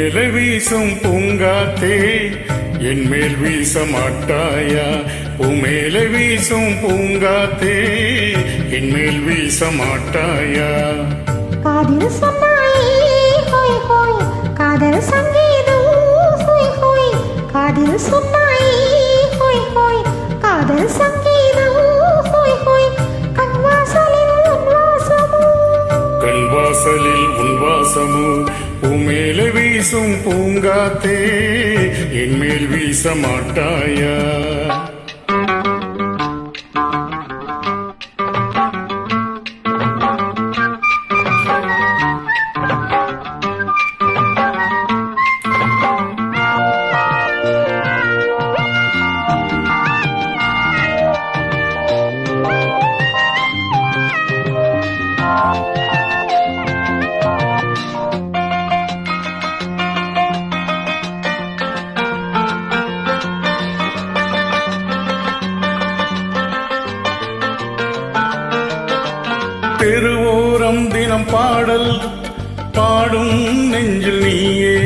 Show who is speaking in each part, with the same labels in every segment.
Speaker 1: மேல வீசும் பூங்காத்தே என் மேல் வீச மாட்டாயா? மேல வீசும் பூங்காத்தே என் மேல் வீச மாட்டாயா?
Speaker 2: காதில் சொன்னாயே ஹோய் ஹோய் காதல் சங்கீதம் ஹோய் ஹோய் காதில் சொன்னாயே ஹோய் ஹோய் காதல் சங்கீதம் ஹோய் ஹோய் கண்வாசலில் உன் வாசமோ
Speaker 1: கண்வாசலில் உன் வாசமோ மேல வீசும் பூங்காத்தே என் மேல் வீச மாட்டாயா? தெருவோரம் தினம் பாடல் பாடும் நெஞ்சில் நீயே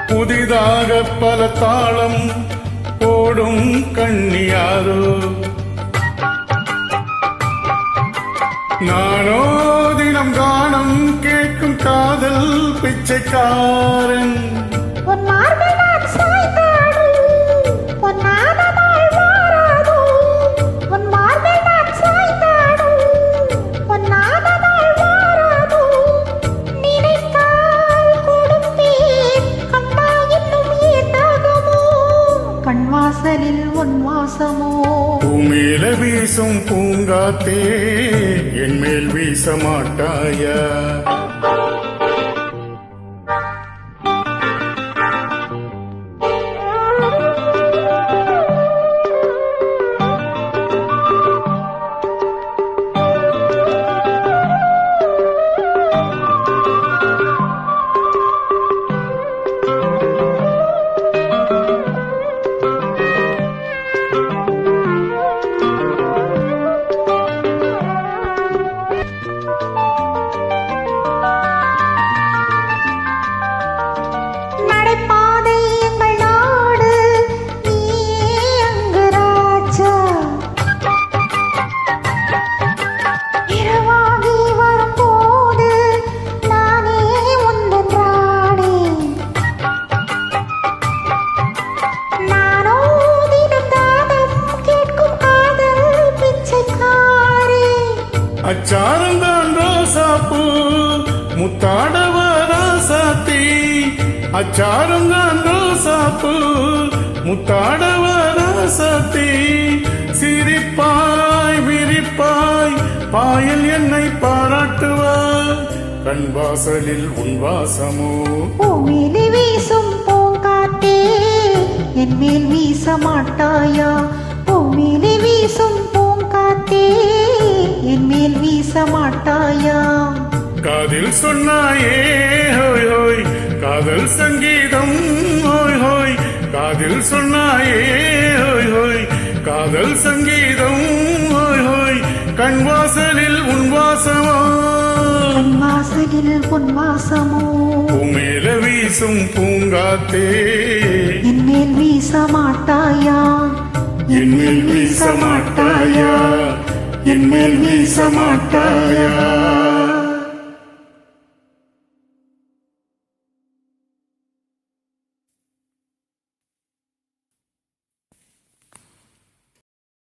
Speaker 1: புதிதாக பல தாளம் போடும் கண்ணியாரோ நானோ தினம் கானம் கேட்கும் காதல் பிச்சைக்காரன்
Speaker 2: கண்வாசலில் உன் வாசமோ
Speaker 1: மேல வீசும் பூங்காத்தே என் மேல் வீச மாட்டாயா? அச்சாரந்தான் ரோசாப்பூ முத்தாடவ ராசாத்தி அச்சாரந்தான் ரோசாப்பூ முத்தாடவ ராசாத்தி சிரிப்பாய் விரிப்பாய் பாயல் என்னை பாராட்டுவாய் கண்வாசலில் உன் வாசமோ
Speaker 2: மேலே வீசும் பூங்காத்தே என் மேல் வீச மாட்டாயா? மேலே வீசும் பூங்காத்தே என் மேல் வீச மாட்டாயா?
Speaker 1: காதில் சொன்னாயே ஹோய் ஹோய் காதல் சங்கீதம் ஹோய் ஹோய் காதில் சொன்னாயே ஹோய் ஹோய் காதல் சங்கீதம் ஹோய் ஹோய் கண்வாசலில் உன் வாசமோ
Speaker 2: கண்வாசலில் உன் வாசமோ
Speaker 1: மேல வீசும் பூங்காத்தே
Speaker 2: என் மேல் வீச மாட்டாயா?
Speaker 1: என் மேல் வீச மாட்டாயா? என் மேல் வீச மாட்டாயா?